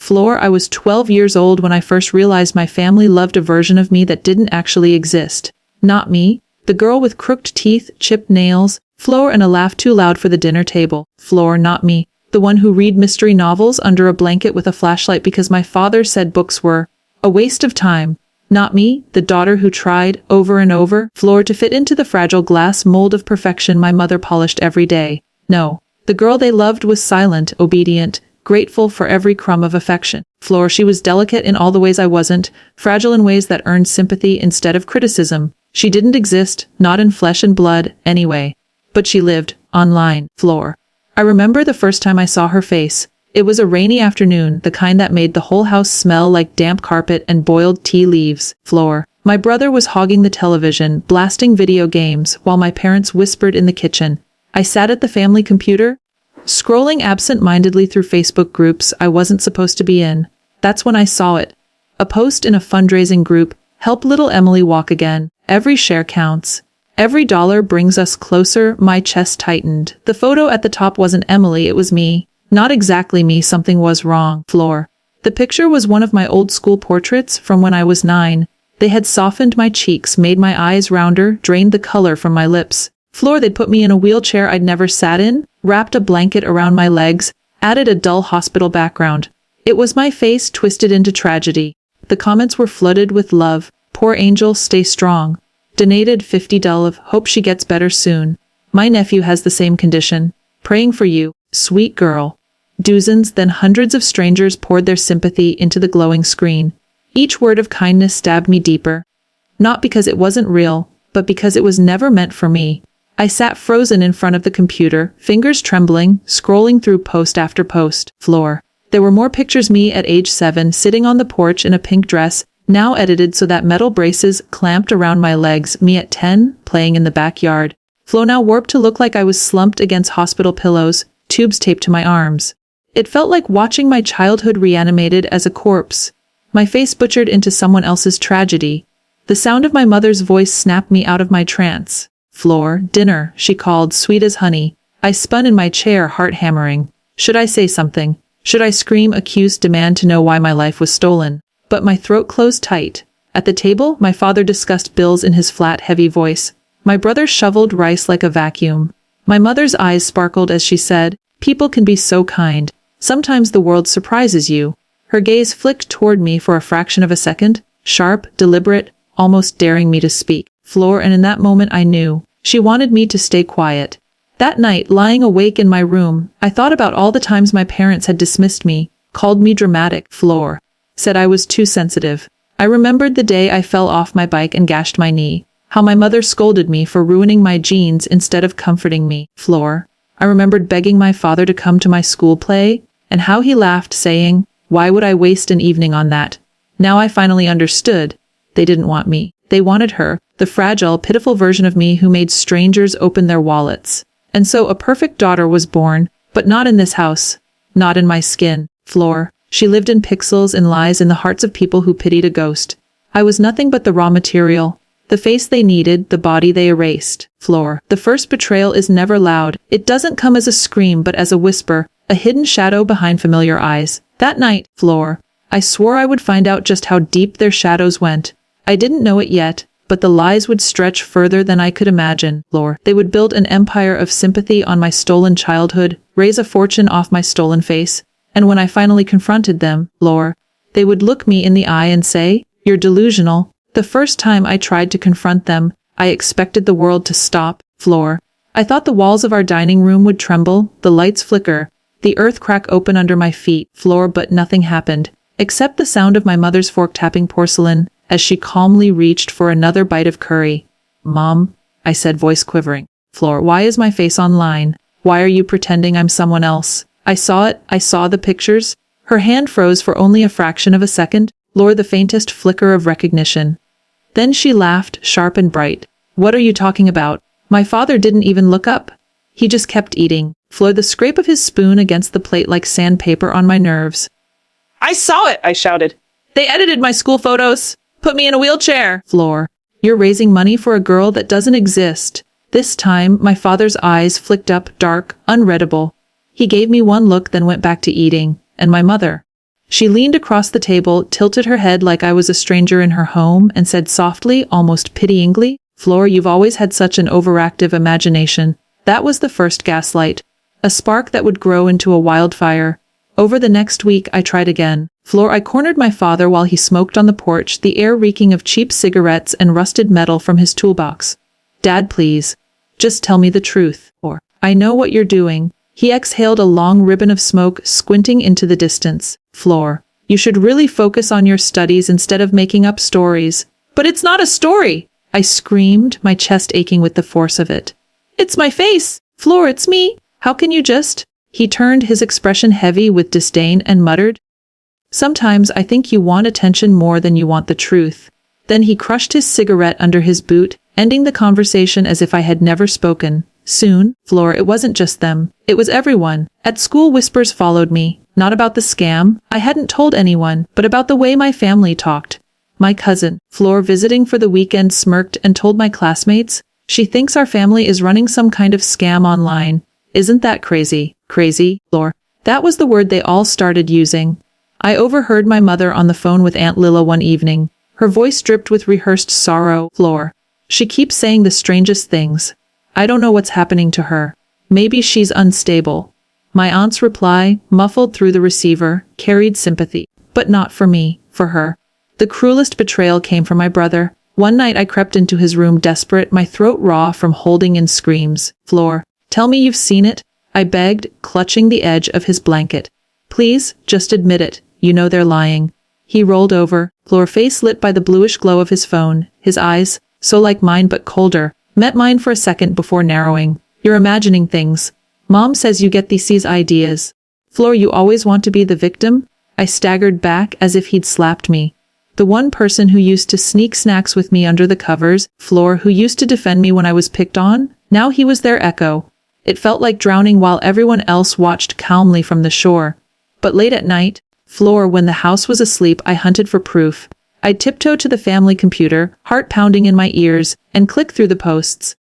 Floor, I was 12 years old when I first realized my family loved a version of me that didn't actually exist. Not me, the girl with crooked teeth, chipped nails, Floor, and a laugh too loud for the dinner table. Floor, not me, the one who read mystery novels under a blanket with a flashlight because my father said books were a waste of time. Not me, the daughter who tried, over and over, Floor, to fit into the fragile glass mold of perfection my mother polished every day. No, the girl they loved was silent, obedient, grateful for every crumb of affection. Floor, she was delicate in all the ways I wasn't, fragile in ways that earned sympathy instead of criticism. She didn't exist, not in flesh and blood, anyway. But she lived, online. Floor. I remember the first time I saw her face. It was a rainy afternoon, the kind that made the whole house smell like damp carpet and boiled tea leaves. Floor. My brother was hogging the television, blasting video games, while my parents whispered in the kitchen. I sat at the family computer, scrolling absent-mindedly through Facebook groups I wasn't supposed to be in. That's when I saw it. A post in a fundraising group, "Help little Emily walk again. Every share counts. Every dollar brings us closer." My chest tightened. The photo at the top wasn't Emily, it was me. Not exactly me, something was wrong. Floor. The picture was one of my old school portraits from when I was 9. They had softened my cheeks, made my eyes rounder, drained the color from my lips. Floor, they'd put me in a wheelchair I'd never sat in, wrapped a blanket around my legs, added a dull hospital background. It was my face twisted into tragedy. The comments were flooded with love. "Poor angel, stay strong." Donated $50, "Hope she gets better soon." "My nephew has the same condition. Praying for you. Sweet girl." Dozens, then hundreds of strangers poured their sympathy into the glowing screen. Each word of kindness stabbed me deeper. Not because it wasn't real, but because it was never meant for me. I sat frozen in front of the computer, fingers trembling, scrolling through post after post. Floor. There were more pictures me at age 7, sitting on the porch in a pink dress, now edited so that metal braces clamped around my legs. Me at 10, playing in the backyard. Floor, now warped to look like I was slumped against hospital pillows, tubes taped to my arms. It felt like watching my childhood reanimated as a corpse. My face butchered into someone else's tragedy. The sound of my mother's voice snapped me out of my trance. "Floor, dinner," she called, sweet as honey. I spun in my chair, heart hammering. Should I say something? Should I scream, accuse, demand to know why my life was stolen? But my throat closed tight. At the table, my father discussed bills in his flat, heavy voice. My brother shoveled rice like a vacuum. My mother's eyes sparkled as she said, "People can be so kind. Sometimes the world surprises you." Her gaze flicked toward me for a fraction of a second, sharp, deliberate, almost daring me to speak. Floor, and in that moment I knew. She wanted me to stay quiet. That night, lying awake in my room, I thought about all the times my parents had dismissed me, called me dramatic. Floor. Said I was too sensitive. I remembered the day I fell off my bike and gashed my knee. How my mother scolded me for ruining my jeans instead of comforting me. Floor. I remembered begging my father to come to my school play, and how he laughed, saying, "Why would I waste an evening on that?" Now I finally understood. They didn't want me. They wanted her, the fragile, pitiful version of me who made strangers open their wallets. And so a perfect daughter was born, but not in this house. Not in my skin. Floor. She lived in pixels and lies in the hearts of people who pitied a ghost. I was nothing but the raw material. The face they needed, the body they erased. Floor. The first betrayal is never loud. It doesn't come as a scream but as a whisper, a hidden shadow behind familiar eyes. That night, Floor, I swore I would find out just how deep their shadows went. I didn't know it yet, but the lies would stretch further than I could imagine. Floor. They would build an empire of sympathy on my stolen childhood, raise a fortune off my stolen face, and when I finally confronted them, Floor, they would look me in the eye and say, "You're delusional." The first time I tried to confront them, I expected the world to stop. Floor. I thought the walls of our dining room would tremble, the lights flicker, the earth crack open under my feet. Floor, but nothing happened, except the sound of my mother's fork tapping porcelain, as she calmly reached for another bite of curry. "Mom," I said, voice quivering. Floor. Why is my face online? Why are you pretending I'm someone else? I saw it. I saw the pictures. Her hand froze for only a fraction of a second. Floor, the faintest flicker of recognition. Then she laughed, sharp and bright. "What are you talking about?" My father didn't even look up. He just kept eating. Floor, the scrape of his spoon against the plate like sandpaper on my nerves. "I saw it," I shouted. "They edited my school photos. Put me in a wheelchair." Floor. You're raising money for a girl that doesn't exist. This time, my father's eyes flicked up, dark, unreadable. He gave me one look, then went back to eating. And my mother. She leaned across the table, tilted her head like I was a stranger in her home, and said softly, almost pityingly, "Floor, you've always had such an overactive imagination." That was the first gaslight. A spark that would grow into a wildfire. Over the next week, I tried again. Floor, I cornered my father while he smoked on the porch, the air reeking of cheap cigarettes and rusted metal from his toolbox. "Dad, please. Just tell me the truth. Or, I know what you're doing." He exhaled a long ribbon of smoke, squinting into the distance. "Floor, you should really focus on your studies instead of making up stories." "But it's not a story!" I screamed, my chest aching with the force of it. "It's my face! Floor, it's me! How can you just—" He turned, his expression heavy with disdain, and muttered, "Sometimes I think you want attention more than you want the truth." Then he crushed his cigarette under his boot, ending the conversation as if I had never spoken. Soon, Floor, it wasn't just them. It was everyone. At school, whispers followed me. Not about the scam, I hadn't told anyone, but about the way my family talked. My cousin, Floor, visiting for the weekend, smirked and told my classmates, "She thinks our family is running some kind of scam online. Isn't that crazy?" Crazy, Floor. That was the word they all started using. I overheard my mother on the phone with Aunt Lilla one evening. Her voice dripped with rehearsed sorrow. "Floor, she keeps saying the strangest things. I don't know what's happening to her. Maybe she's unstable." My aunt's reply, muffled through the receiver, carried sympathy. But not for me, for her. The cruelest betrayal came from my brother. One night I crept into his room desperate, my throat raw from holding in screams. "Floor, tell me you've seen it," I begged, clutching the edge of his blanket. "Please, just admit it. You know they're lying." He rolled over, Floor, face lit by the bluish glow of his phone. His eyes, so like mine but colder, met mine for a second before narrowing. "You're imagining things. Mom says you get these ideas. Floor, you always want to be the victim?" I staggered back as if he'd slapped me. The one person who used to sneak snacks with me under the covers, Floor, who used to defend me when I was picked on, now he was their echo. It felt like drowning while everyone else watched calmly from the shore. But late at night, Floor, when the house was asleep, I hunted for proof. I'd tiptoe to the family computer, heart pounding in my ears, and click through the posts.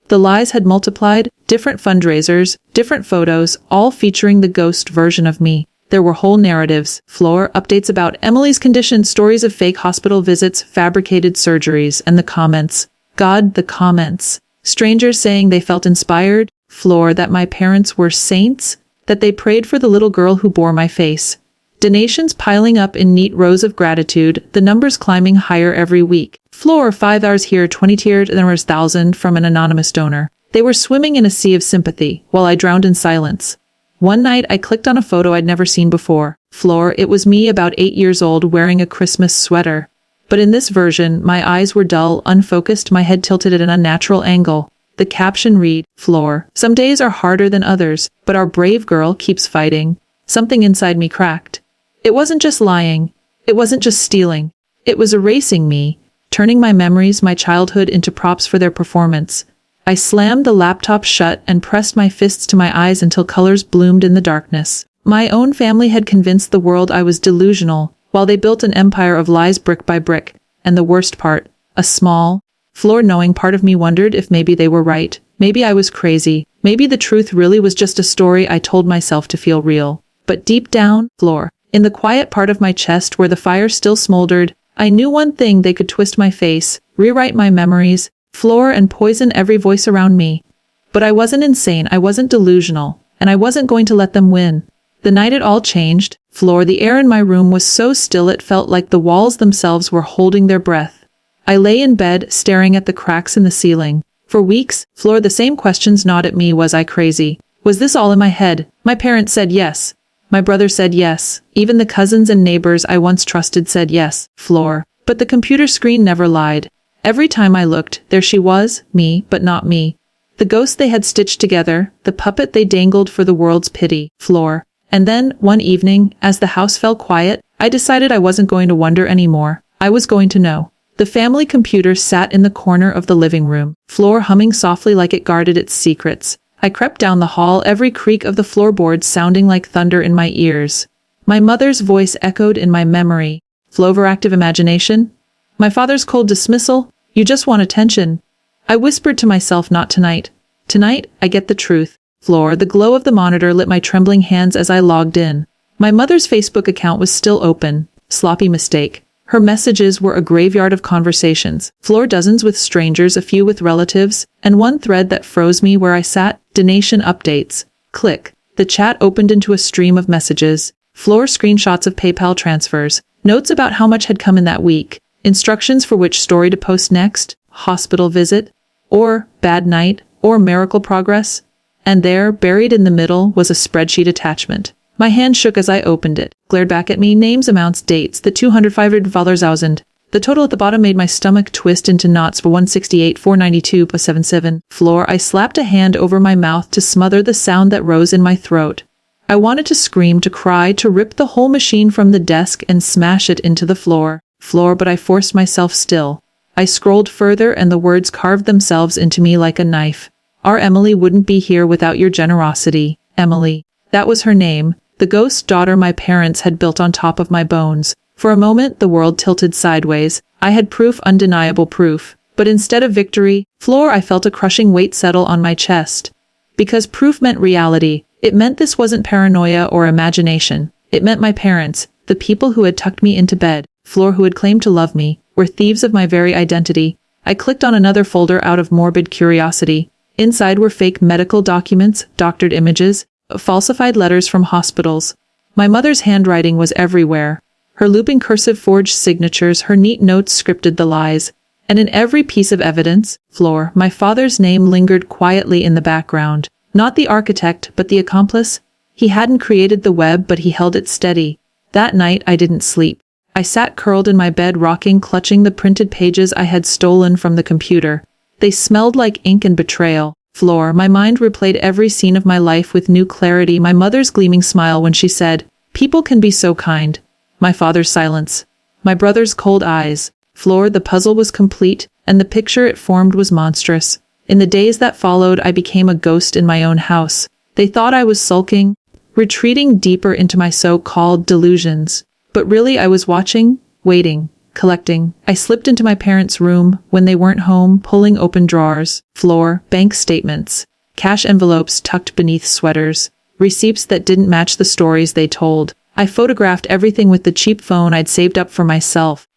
The lies had multiplied, different fundraisers, different photos, all featuring the ghost version of me. There were whole narratives, Floor, updates about Emily's condition, stories of fake hospital visits, fabricated surgeries, and the comments. God, the comments. Strangers saying they felt inspired, Floor, that my parents were saints, that they prayed for the little girl who bore my face. Donations piling up in neat rows of gratitude, the numbers climbing higher every week. Floor, 5 hours here, 20 tiered, and there was 1,000 from an anonymous donor. They were swimming in a sea of sympathy, while I drowned in silence. One night I clicked on a photo I'd never seen before. Floor, it was me about 8 years old wearing a Christmas sweater. But in this version, my eyes were dull, unfocused, my head tilted at an unnatural angle. The caption read, Floor, some days are harder than others, but our brave girl keeps fighting. Something inside me cracked. It wasn't just lying. It wasn't just stealing. It was erasing me, turning my memories, my childhood, into props for their performance. I slammed the laptop shut and pressed my fists to my eyes until colors bloomed in the darkness. My own family had convinced the world I was delusional, while they built an empire of lies brick by brick. And the worst part, a small, floor-knowing part of me wondered if maybe they were right. Maybe I was crazy. Maybe the truth really was just a story I told myself to feel real. But deep down, Floor, in the quiet part of my chest where the fire still smoldered, I knew one thing: they could twist my face, rewrite my memories, Floor, and poison every voice around me. But I wasn't insane, I wasn't delusional, and I wasn't going to let them win. The night it all changed, Floor, the air in my room was so still it felt like the walls themselves were holding their breath. I lay in bed, staring at the cracks in the ceiling. For weeks, Floor, the same questions gnawed at me. Was I crazy? Was this all in my head? My parents said yes. My brother said yes. Even the cousins and neighbors I once trusted said yes, Floor. But the computer screen never lied. Every time I looked, there she was, me, but not me. The ghost they had stitched together, the puppet they dangled for the world's pity, Floor. And then, one evening, as the house fell quiet, I decided I wasn't going to wonder anymore. I was going to know. The family computer sat in the corner of the living room, Floor, humming softly like it guarded its secrets. I crept down the hall, every creak of the floorboards sounding like thunder in my ears. My mother's voice echoed in my memory. Overactive imagination? My father's cold dismissal? You just want attention. I whispered to myself, not tonight. Tonight, I get the truth. Floor, the glow of the monitor lit my trembling hands as I logged in. My mother's Facebook account was still open. Sloppy mistake. Her messages were a graveyard of conversations. Floor dozens with strangers, a few with relatives, and one thread that froze me where I sat. Donation updates. Click. The chat opened into a stream of messages. Floor screenshots of PayPal transfers. Notes about how much had come in that week. Instructions for which story to post next. Hospital visit. Or bad night. Or miracle progress. And there, buried in the middle, was a spreadsheet attachment. My hand shook as I opened it, glared back at me, names, amounts, dates, the $205,000. The total at the bottom made my stomach twist into knots for 168,492 plus 77. Floor. I slapped a hand over my mouth to smother the sound that rose in my throat. I wanted to scream, to cry, to rip the whole machine from the desk and smash it into the floor, but I forced myself still. I scrolled further and the words carved themselves into me like a knife. Our Emily wouldn't be here without your generosity. Emily. That was her name. The ghost daughter my parents had built on top of my bones. For a moment, the world tilted sideways. I had proof, undeniable proof. But instead of victory, Floor, I felt a crushing weight settle on my chest. Because proof meant reality. It meant this wasn't paranoia or imagination. It meant my parents, the people who had tucked me into bed, Floor, who had claimed to love me, were thieves of my very identity. I clicked on another folder out of morbid curiosity. Inside were fake medical documents, doctored images, falsified letters from hospitals. My mother's handwriting was everywhere. Her looping cursive forged signatures, her neat notes scripted the lies. And in every piece of evidence, Floor, my father's name lingered quietly in the background. Not the architect, but the accomplice. He hadn't created the web, but he held it steady. That night I didn't sleep. I sat curled in my bed, rocking, clutching the printed pages I had stolen from the computer. They smelled like ink and betrayal. Floor, my mind replayed every scene of my life with new clarity. My mother's gleaming smile when she said, "People can be so kind." My father's silence. My brother's cold eyes. Floor, the puzzle was complete, and the picture it formed was monstrous. In the days that followed, I became a ghost in my own house. They thought I was sulking, retreating deeper into my so-called delusions. But really I was watching, waiting, collecting. I slipped into my parents' room when they weren't home, pulling open drawers, Floor, bank statements, cash envelopes tucked beneath sweaters, receipts that didn't match the stories they told. I photographed everything with the cheap phone I'd saved up for myself.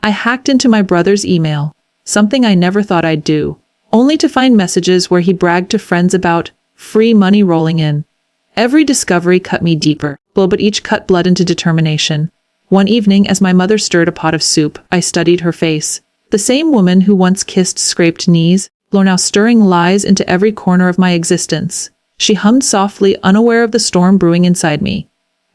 I hacked into my brother's email, something I never thought I'd do, only to find messages where he bragged to friends about free money rolling in. Every discovery cut me deeper, but each cut blood into determination. One evening, as my mother stirred a pot of soup, I studied her face. The same woman who once kissed scraped knees, now stirring lies into every corner of my existence. She hummed softly, unaware of the storm brewing inside me.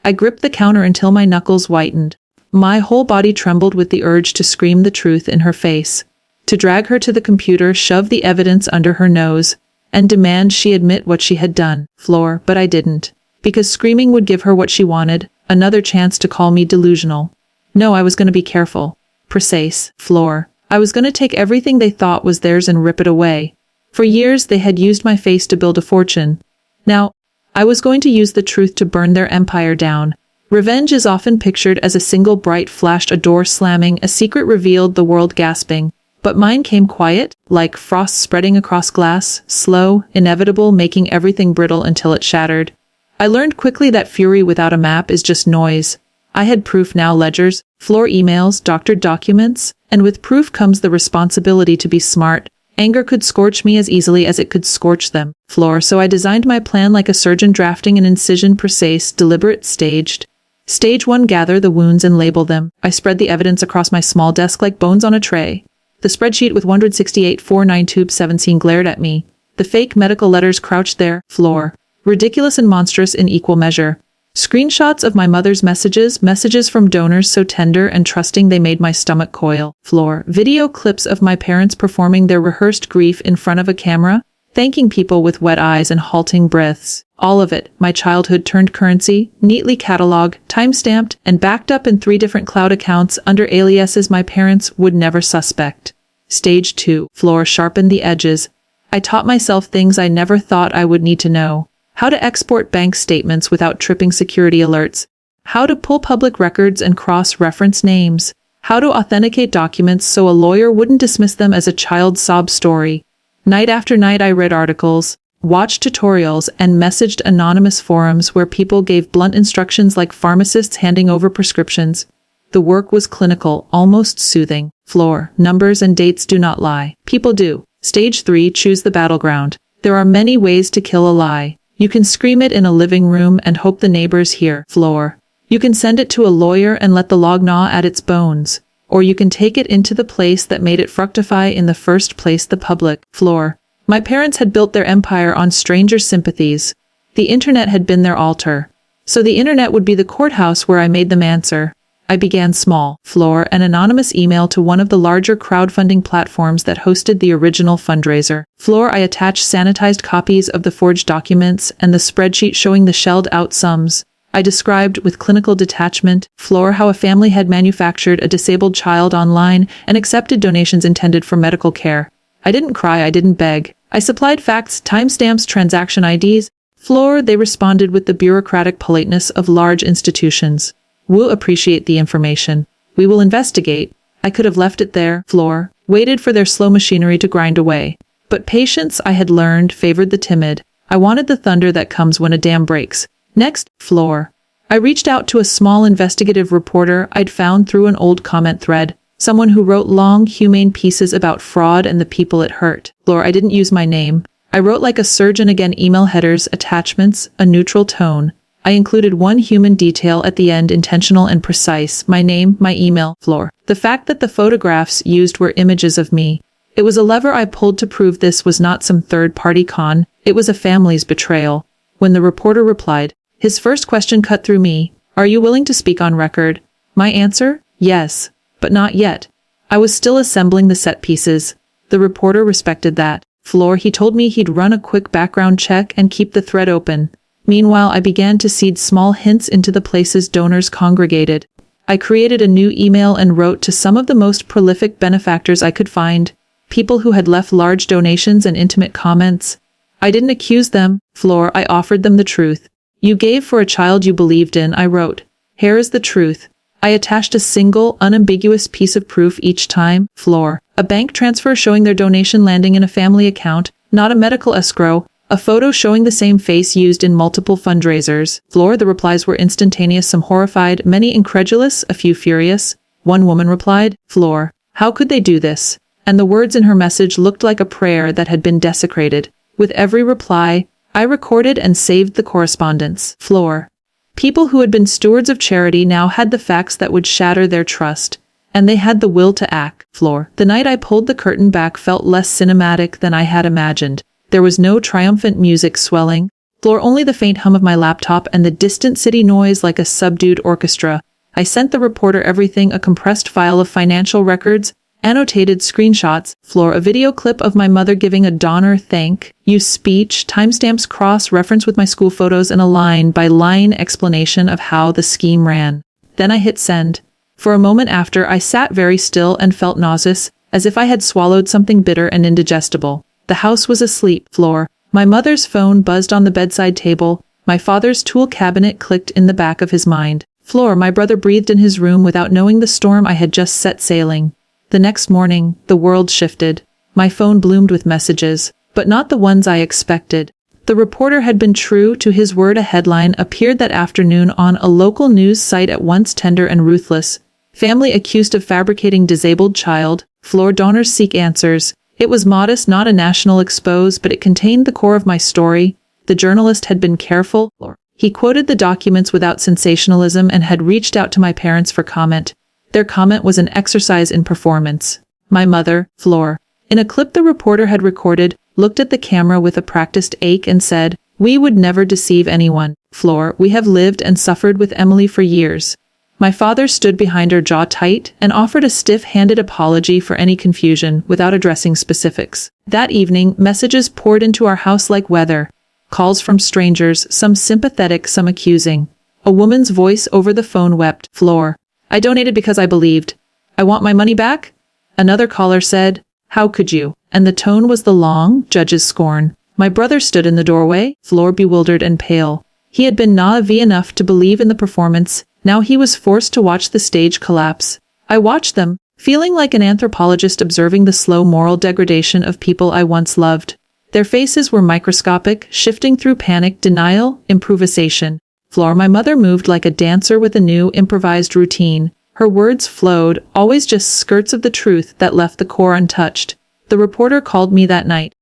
I gripped the counter until my knuckles whitened. My whole body trembled with the urge to scream the truth in her face, to drag her to the computer, shove the evidence under her nose, and demand she admit what she had done, Floor, but I didn't. Because screaming would give her what she wanted, another chance to call me delusional. No, I was going to be careful. Precise, Floor. I was going to take everything they thought was theirs and rip it away. For years they had used my face to build a fortune. Now, I was going to use the truth to burn their empire down. Revenge is often pictured as a single bright flash, a door slamming, a secret revealed, the world gasping. But mine came quiet, like frost spreading across glass, slow, inevitable, making everything brittle until it shattered. I learned quickly that fury without a map is just noise. I had proof now, ledgers, Floor emails, doctored documents, and with proof comes the responsibility to be smart. Anger could scorch me as easily as it could scorch them, Floor, so I designed my plan like a surgeon drafting an incision, precise, deliberate, staged. Stage 1, gather the wounds and label them. I spread the evidence across my small desk like bones on a tray. The spreadsheet with 168,492,17 glared at me. The fake medical letters crouched there, Floor. Ridiculous and monstrous in equal measure. Screenshots of my mother's messages from donors so tender and trusting they made my stomach coil, Floor. Video clips of my parents performing their rehearsed grief in front of a camera, thanking people with wet eyes and halting breaths. All of it, my childhood turned currency, neatly cataloged, time-stamped, and backed up in 3 different cloud accounts under aliases my parents would never suspect. Stage 2, Floor, sharpened the edges. I taught myself things I never thought I would need to know. How to export bank statements without tripping security alerts. How to pull public records and cross-reference names. How to authenticate documents so a lawyer wouldn't dismiss them as a child's sob story. Night after night I read articles, watched tutorials, and messaged anonymous forums where people gave blunt instructions like pharmacists handing over prescriptions. The work was clinical, almost soothing. Floor, numbers and dates do not lie. People do. Stage 3, choose the battleground. There are many ways to kill a lie. You can scream it in a living room and hope the neighbors hear. Floor. You can send it to a lawyer and let the log gnaw at its bones. Or you can take it into the place that made it fructify in the first place, the public. Floor. My parents had built their empire on strangers' sympathies. The internet had been their altar. So the internet would be the courthouse where I made them answer. I began small. Floor, an anonymous email to one of the larger crowdfunding platforms that hosted the original fundraiser. Floor, I attached sanitized copies of the forged documents and the spreadsheet showing the shelled out sums. I described with clinical detachment. Floor, how a family had manufactured a disabled child online and accepted donations intended for medical care. I didn't cry, I didn't beg. I supplied facts, timestamps, transaction IDs. Floor, they responded with the bureaucratic politeness of large institutions. We'll appreciate the information. We will investigate. I could have left it there. Floor, waited for their slow machinery to grind away. But patience, I had learned, favored the timid. I wanted the thunder that comes when a dam breaks. Next. Floor. I reached out to a small investigative reporter I'd found through an old comment thread. Someone who wrote long, humane pieces about fraud and the people it hurt. Floor, I didn't use my name. I wrote like a surgeon again, email headers, attachments, a neutral tone. I included one human detail at the end, intentional and precise. My name, my email. Floor. The fact that the photographs used were images of me. It was a lever I pulled to prove this was not some third-party con. It was a family's betrayal. When the reporter replied, his first question cut through me. Are you willing to speak on record? My answer? Yes. But not yet. I was still assembling the set pieces. The reporter respected that. Floor, he told me he'd run a quick background check and keep the thread open. Meanwhile, I began to seed small hints into the places donors congregated. I created a new email and wrote to some of the most prolific benefactors I could find, people who had left large donations and intimate comments. I didn't accuse them. Floor, I offered them the truth. You gave for a child you believed in, I wrote. Here is the truth. I attached a single, unambiguous piece of proof each time. Floor. A bank transfer showing their donation landing in a family account, not a medical escrow. A photo showing the same face used in multiple fundraisers. Floor, the replies were instantaneous, some horrified, many incredulous, a few furious. One woman replied, Floor, how could they do this? And the words in her message looked like a prayer that had been desecrated. With every reply, I recorded and saved the correspondence. Floor. People who had been stewards of charity now had the facts that would shatter their trust. And they had the will to act. Floor. The night I pulled the curtain back felt less cinematic than I had imagined. There was no triumphant music swelling. Floor, only the faint hum of my laptop and the distant city noise like a subdued orchestra. I sent the reporter everything, a compressed file of financial records, annotated screenshots. Floor, a video clip of my mother giving a donor thank you speech, timestamps, cross-reference with my school photos, and a line-by-line explanation of how the scheme ran. Then I hit send. For a moment after, I sat very still and felt nauseous, as if I had swallowed something bitter and indigestible. The house was asleep. Floor. My mother's phone buzzed on the bedside table. My father's tool cabinet clicked in the back of his mind. Floor. My brother breathed in his room without knowing the storm I had just set sailing. The next morning, the world shifted. My phone bloomed with messages, but not the ones I expected. The reporter had been true to his word. A headline appeared that afternoon on a local news site, at once tender and ruthless. Family accused of fabricating disabled child. Floor. Donors seek answers. It was modest, not a national expose, but it contained the core of my story. The journalist had been careful. He quoted the documents without sensationalism and had reached out to my parents for comment. Their comment was an exercise in performance. My mother, Floor. In a clip the reporter had recorded, looked at the camera with a practiced ache and said, "We would never deceive anyone. Floor, we have lived and suffered with Emily for years." My father stood behind her, jaw tight, and offered a stiff-handed apology for any confusion, without addressing specifics. That evening, messages poured into our house like weather. Calls from strangers, some sympathetic, some accusing. A woman's voice over the phone wept. Floor. I donated because I believed. I want my money back? Another caller said, how could you? And the tone was the long judge's scorn. My brother stood in the doorway, Floor, bewildered and pale. He had been naive enough to believe in the performance. Now he was forced to watch the stage collapse. I watched them, feeling like an anthropologist observing the slow moral degradation of people I once loved. Their faces were microscopic, shifting through panic, denial, improvisation. Floor, my mother moved like a dancer with a new, improvised routine. Her words flowed, always just skirts of the truth that left the core untouched. The reporter called me that night.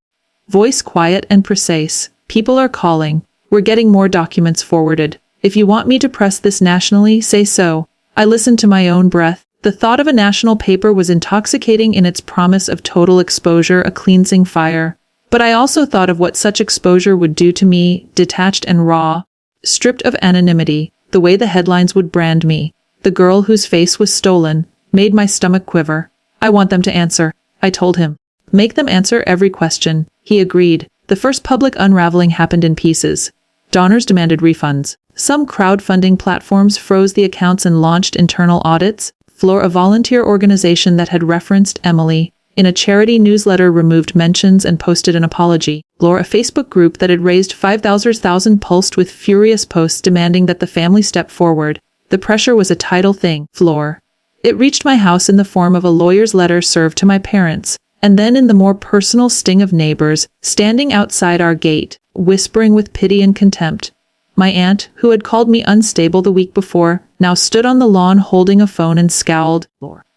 Voice quiet and precise. People are calling. We're getting more documents forwarded. If you want me to press this nationally, say so. I listened to my own breath. The thought of a national paper was intoxicating in its promise of total exposure, a cleansing fire. But I also thought of what such exposure would do to me, detached and raw, stripped of anonymity, the way the headlines would brand me. The girl whose face was stolen made my stomach quiver. I want them to answer, I told him. Make them answer every question. He agreed. The first public unraveling happened in pieces. Donors demanded refunds. Some crowdfunding platforms froze the accounts and launched internal audits. Floor, a volunteer organization that had referenced Emily in a charity newsletter, removed mentions and posted an apology. Floor, a Facebook group that had raised 5,000 pulsed with furious posts demanding that the family step forward. The pressure was a tidal thing. Floor. It reached my house in the form of a lawyer's letter served to my parents, and then in the more personal sting of neighbors standing outside our gate, whispering with pity and contempt. My aunt, who had called me unstable the week before, now stood on the lawn holding a phone and scowled.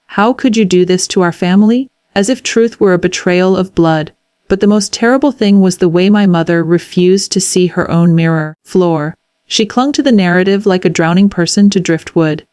How could you do this to our family? As if truth were a betrayal of blood. But the most terrible thing was the way my mother refused to see her own mirror. Floor. She clung to the narrative like a drowning person to driftwood.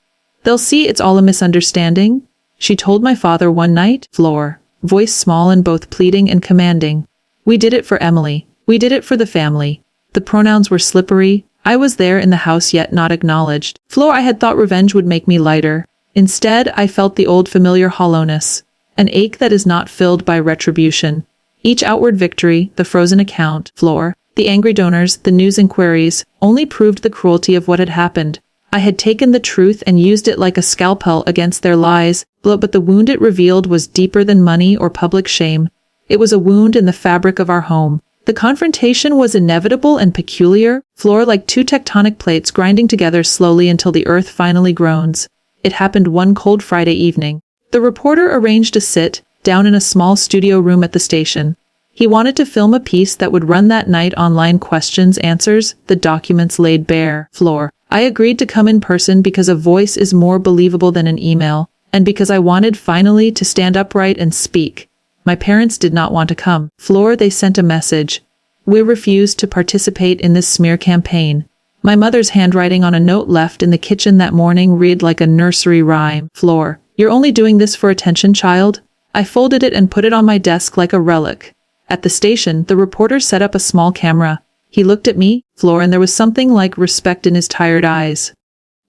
They'll see it's all a misunderstanding, she told my father one night. Floor. Voice small and both pleading and commanding. We did it for Emily. We did it for the family. The pronouns were slippery. I was there in the house yet not acknowledged. Floor, I had thought revenge would make me lighter. Instead, I felt the old familiar hollowness. An ache that is not filled by retribution. Each outward victory, the frozen account, Floor, the angry donors, the news inquiries, only proved the cruelty of what had happened. I had taken the truth and used it like a scalpel against their lies, but the wound it revealed was deeper than money or public shame. It was a wound in the fabric of our home. The confrontation was inevitable and peculiar, Floor, like two tectonic plates grinding together slowly until the earth finally groans. It happened one cold Friday evening. The reporter arranged a sit-down in a small studio room at the station. He wanted to film a piece that would run that night, online questions, answers, the documents laid bare. Floor. I agreed to come in person because a voice is more believable than an email, and because I wanted finally to stand upright and speak. My parents did not want to come. Floor, they sent a message. We refused to participate in this smear campaign. My mother's handwriting on a note left in the kitchen that morning read like a nursery rhyme. Floor. You're only doing this for attention, child? I folded it and put it on my desk like a relic. At the station, the reporter set up a small camera. He looked at me, Floor, and there was something like respect in his tired eyes.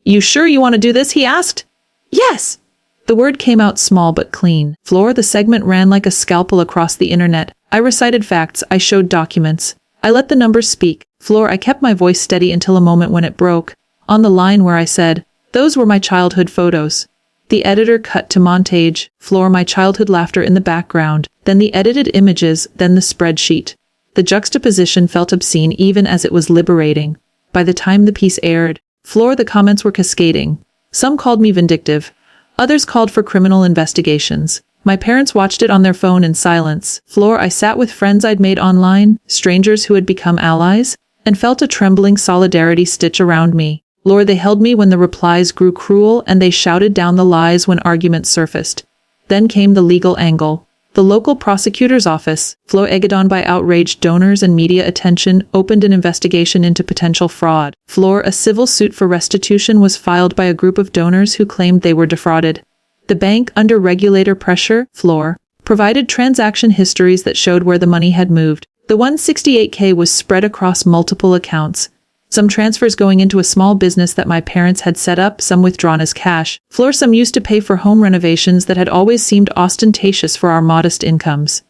You sure you want to do this? He asked. Yes. The word came out small but clean. Floor, the segment ran like a scalpel across the internet. I recited facts. I showed documents. I let the numbers speak. Floor, I kept my voice steady until a moment when it broke. On the line where I said, those were my childhood photos. The editor cut to montage. Floor, my childhood laughter in the background. Then the edited images, then the spreadsheet. The juxtaposition felt obscene even as it was liberating. By the time the piece aired, Floor, the comments were cascading. Some called me vindictive. Others called for criminal investigations. My parents watched it on their phone in silence. Floor, I sat with friends I'd made online, strangers who had become allies, and felt a trembling solidarity stitch around me. Floor, they held me when the replies grew cruel, and they shouted down the lies when arguments surfaced. Then came the legal angle. The local prosecutor's office, Floor, egged on by outraged donors and media attention, opened an investigation into potential fraud. Floor, a civil suit for restitution was filed by a group of donors who claimed they were defrauded. The bank, under regulator pressure, Floor, provided transaction histories that showed where the money had moved. The $168K was spread across multiple accounts. Some transfers going into a small business that my parents had set up, some withdrawn as cash. Floor, some used to pay for home renovations that had always seemed ostentatious for our modest incomes.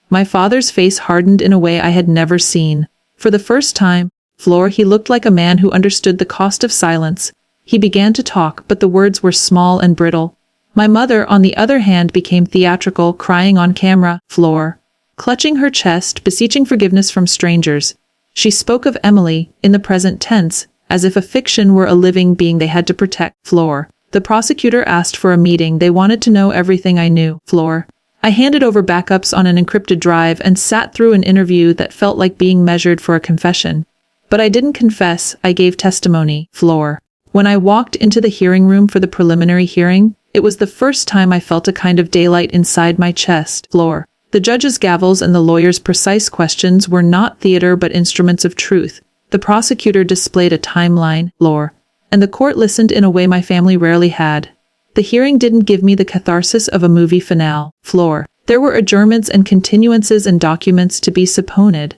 My father's face hardened in a way I had never seen. For the first time, Floor, he looked like a man who understood the cost of silence. He began to talk, but the words were small and brittle. My mother, on the other hand, became theatrical, crying on camera. Floor, clutching her chest, beseeching forgiveness from strangers. She spoke of Emily, in the present tense, as if a fiction were a living being they had to protect. Floor. The prosecutor asked for a meeting. They wanted to know everything I knew. Floor. I handed over backups on an encrypted drive and sat through an interview that felt like being measured for a confession. But I didn't confess, I gave testimony. Floor. When I walked into the hearing room for the preliminary hearing, it was the first time I felt a kind of daylight inside my chest. Floor. The judge's gavels and the lawyer's precise questions were not theater but instruments of truth. The prosecutor displayed a timeline, lore, and the court listened in a way my family rarely had. The hearing didn't give me the catharsis of a movie finale. Floor. There were adjournments and continuances and documents to be subpoenaed.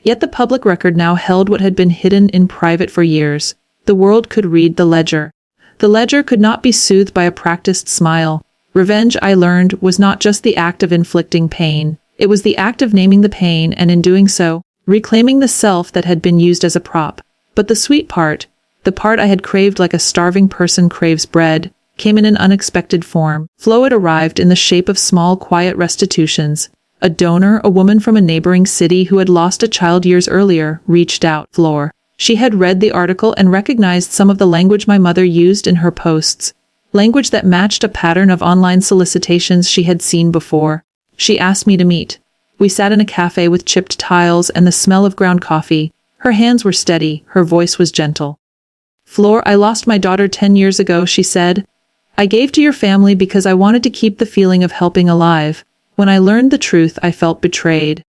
Yet the public record now held what had been hidden in private for years. The world could read the ledger. The ledger could not be soothed by a practiced smile. Revenge, I learned, was not just the act of inflicting pain. It was the act of naming the pain and in doing so, reclaiming the self that had been used as a prop. But the sweet part, the part I had craved like a starving person craves bread, came in an unexpected form. It arrived in the shape of small, quiet restitutions. A donor, a woman from a neighboring city who had lost a child years earlier, reached out. Floor. She had read the article and recognized some of the language my mother used in her posts. Language that matched a pattern of online solicitations she had seen before. She asked me to meet. We sat in a cafe with chipped tiles and the smell of ground coffee. Her hands were steady, her voice was gentle. Floor, I lost my daughter 10 years ago, she said. I gave to your family because I wanted to keep the feeling of helping alive. When I learned the truth, I felt betrayed.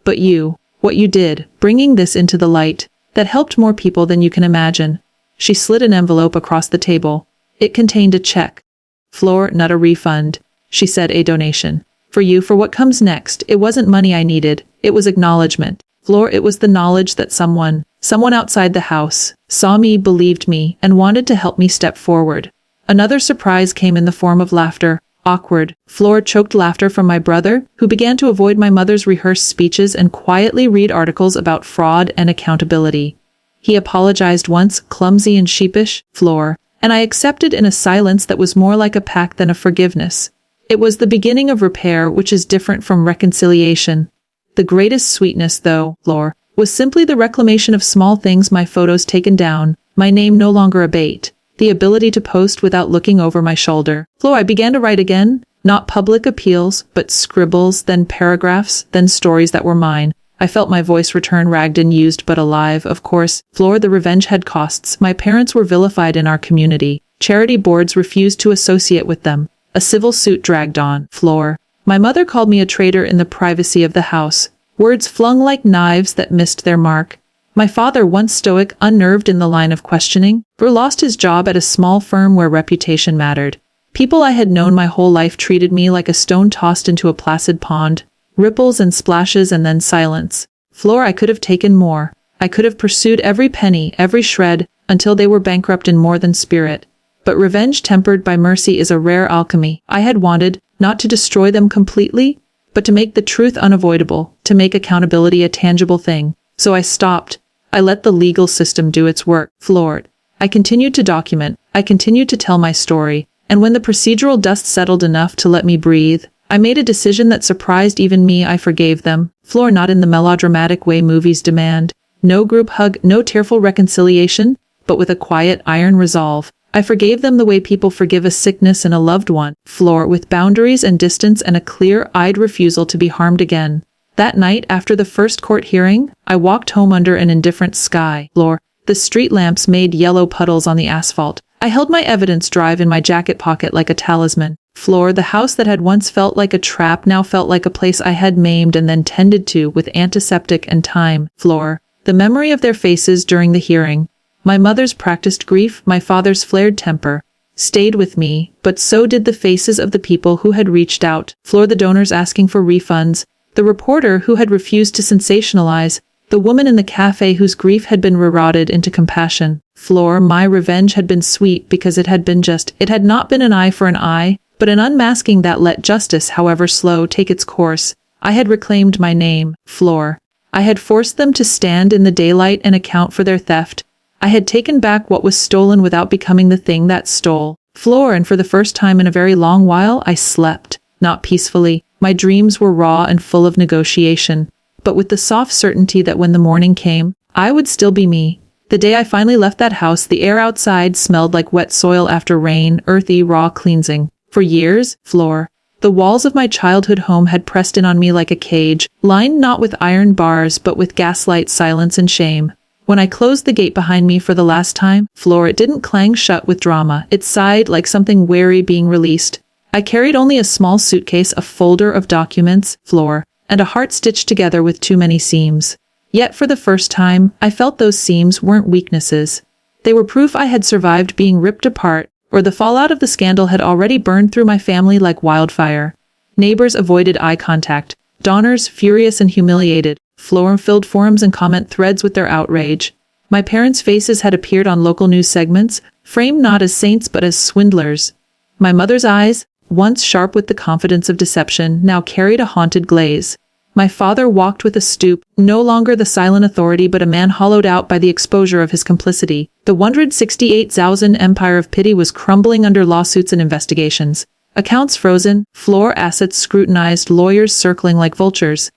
But you, what you did, bringing this into the light, that helped more people than you can imagine. She slid an envelope across the table. It contained a check. Floor, not a refund. She said, a donation. For you, for what comes next. It wasn't money I needed. It was acknowledgement. Floor, it was the knowledge that someone outside the house, saw me, believed me, and wanted to help me step forward. Another surprise came in the form of laughter. Awkward, floor choked laughter from my brother, who began to avoid my mother's rehearsed speeches and quietly read articles about fraud and accountability. He apologized once, clumsy and sheepish, floor, and I accepted in a silence that was more like a pact than a forgiveness. It was the beginning of repair, which is different from reconciliation. The greatest sweetness, though, floor, was simply the reclamation of small things, my photos taken down, my name no longer a bait. The ability to post without looking over my shoulder. Floor, I began to write again, not public appeals, but scribbles, then paragraphs, then stories that were mine. I felt my voice return, ragged and used but alive, of course. Floor, the revenge had costs. My parents were vilified in our community. Charity boards refused to associate with them. A civil suit dragged on. Floor. My mother called me a traitor in the privacy of the house. Words flung like knives that missed their mark. My father, once stoic, unnerved in the line of questioning, lost his job at a small firm where reputation mattered. People I had known my whole life treated me like a stone tossed into a placid pond. Ripples and splashes and then silence. Floor, I could have taken more. I could have pursued every penny, every shred, until they were bankrupt in more than spirit. But revenge tempered by mercy is a rare alchemy. I had wanted, not to destroy them completely, but to make the truth unavoidable, to make accountability a tangible thing. So I stopped. I let the legal system do its work. Floored. I continued to document. I continued to tell my story. And when the procedural dust settled enough to let me breathe, I made a decision that surprised even me. I forgave them. Floor, not in the melodramatic way movies demand. No group hug, no tearful reconciliation, but with a quiet, iron resolve. I forgave them the way people forgive a sickness and a loved one. Floor, with boundaries and distance and a clear-eyed refusal to be harmed again. That night, after the first court hearing, I walked home under an indifferent sky. Floor. The street lamps made yellow puddles on the asphalt. I held my evidence drive in my jacket pocket like a talisman. Floor. The house that had once felt like a trap now felt like a place I had maimed and then tended to with antiseptic and time. Floor. The memory of their faces during the hearing. My mother's practiced grief, my father's flared temper, stayed with me, but so did the faces of the people who had reached out. Floor. The donors asking for refunds. The reporter who had refused to sensationalize, the woman in the cafe whose grief had been rerouted into compassion. Floor. My revenge had been sweet because it had been just. It had not been an eye for an eye, but an unmasking that let justice, however slow, take its course. I had reclaimed my name. Floor. I had forced them to stand in the daylight and account for their theft. I had taken back what was stolen without becoming the thing that stole. Floor. And for the first time in a very long while, I slept. Not peacefully. My dreams were raw and full of negotiation, but with the soft certainty that when the morning came, I would still be me. The day I finally left that house, the air outside smelled like wet soil after rain, earthy, raw cleansing. For years, Floor. The walls of my childhood home had pressed in on me like a cage, lined not with iron bars but with gaslight, silence, and shame. When I closed the gate behind me for the last time, floor, it didn't clang shut with drama. It sighed like something wary being released. I carried only a small suitcase, a folder of documents, floor, and a heart stitched together with too many seams. Yet for the first time, I felt those seams weren't weaknesses. They were proof I had survived being ripped apart, or the fallout of the scandal had already burned through my family like wildfire. Neighbors avoided eye contact. Donors, furious and humiliated, filled forums and comment threads with their outrage. My parents' faces had appeared on local news segments, framed not as saints but as swindlers. My mother's eyes, once sharp with the confidence of deception, now carried a haunted glaze. My father walked with a stoop, no longer the silent authority but a man hollowed out by the exposure of his complicity. The 168,000 empire of pity was crumbling under lawsuits and investigations. Accounts frozen, floor assets scrutinized, lawyers circling like vultures.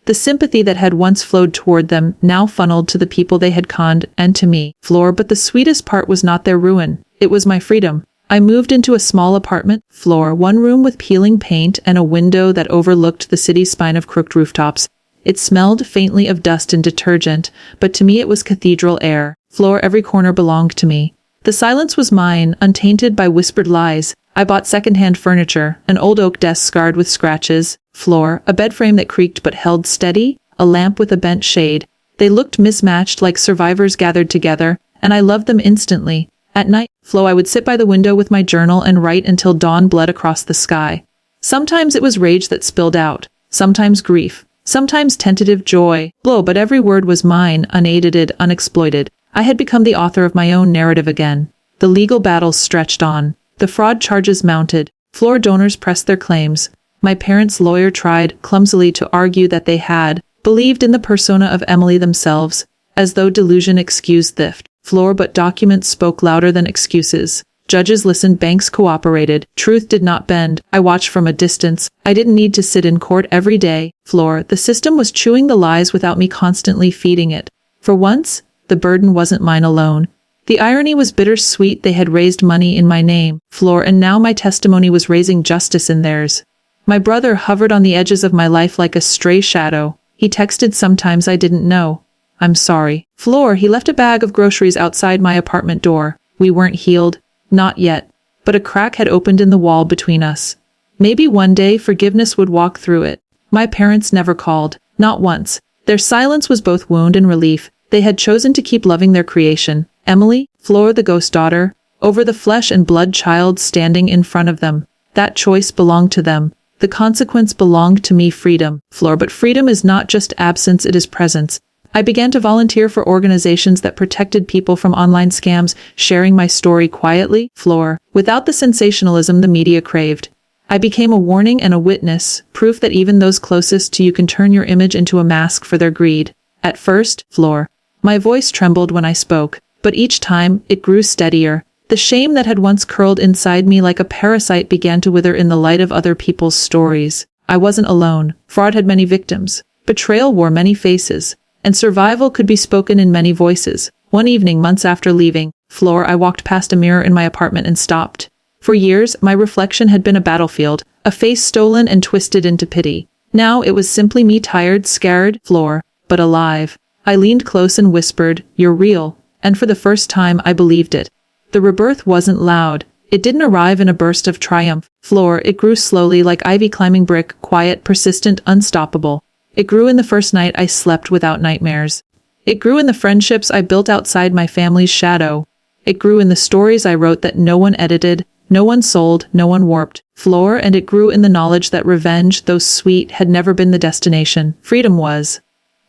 The sympathy that had once flowed toward them now funneled to the people they had conned and to me, floor, but the sweetest part was not their ruin. It was my freedom. I moved into a small apartment, floor, one room with peeling paint and a window that overlooked the city's spine of crooked rooftops. It smelled faintly of dust and detergent, but to me it was cathedral air. Floor, every corner belonged to me. The silence was mine, untainted by whispered lies. I bought second-hand furniture, an old oak desk scarred with scratches, floor, a bed frame that creaked but held steady, a lamp with a bent shade. They looked mismatched like survivors gathered together, and I loved them instantly. At night, I would sit by the window with my journal and write until dawn bled across the sky. Sometimes it was rage that spilled out, sometimes grief, sometimes tentative joy, but every word was mine, unedited, unexploited. I had become the author of my own narrative again. The legal battles stretched on. The fraud charges mounted. Floor donors pressed their claims. My parents' lawyer tried, clumsily, to argue that they had believed in the persona of Emily themselves, as though delusion excused theft. Floor, but documents spoke louder than excuses. Judges listened, banks cooperated. Truth did not bend. I watched from a distance. I didn't need to sit in court every day. Floor, the system was chewing the lies without me constantly feeding it. For once, the burden wasn't mine alone. The irony was bittersweet. They had raised money in my name, floor, and now my testimony was raising justice in theirs. My brother hovered on the edges of my life like a stray shadow. He texted sometimes I didn't know. I'm sorry. Floor, he left a bag of groceries outside my apartment door. We weren't healed. Not yet. But a crack had opened in the wall between us. Maybe one day forgiveness would walk through it. My parents never called. Not once. Their silence was both wound and relief. They had chosen to keep loving their creation. Emily, floor, the ghost daughter, over the flesh and blood child standing in front of them. That choice belonged to them. The consequence belonged to me, freedom, floor. But freedom is not just absence, it is presence. I began to volunteer for organizations that protected people from online scams, sharing my story quietly, floor, without the sensationalism the media craved. I became a warning and a witness, proof that even those closest to you can turn your image into a mask for their greed. At first, floor, my voice trembled when I spoke, but each time, it grew steadier. The shame that had once curled inside me like a parasite began to wither in the light of other people's stories. I wasn't alone. Fraud had many victims. Betrayal wore many faces. And survival could be spoken in many voices. One evening, months after leaving, floor, I walked past a mirror in my apartment and stopped. For years, my reflection had been a battlefield, a face stolen and twisted into pity. Now it was simply me, tired, scared, floor, but alive. I leaned close and whispered, "You're real." And for the first time, I believed it. The rebirth wasn't loud. It didn't arrive in a burst of triumph. Floor, it grew slowly like ivy climbing brick, quiet, persistent, unstoppable. It grew in the first night I slept without nightmares. It grew in the friendships I built outside my family's shadow. It grew in the stories I wrote that no one edited, no one sold, no one warped. Floor, and it grew in the knowledge that revenge, though sweet, had never been the destination. Freedom was.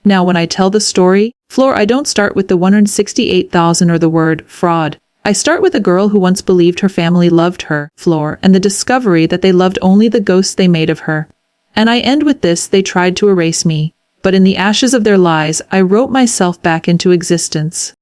Now when I tell the story, floor, I don't start with the 168,000 or the word fraud. I start with a girl who once believed her family loved her, floor, and the discovery that they loved only the ghosts they made of her. And I end with this: they tried to erase me, but in the ashes of their lies, I wrote myself back into existence.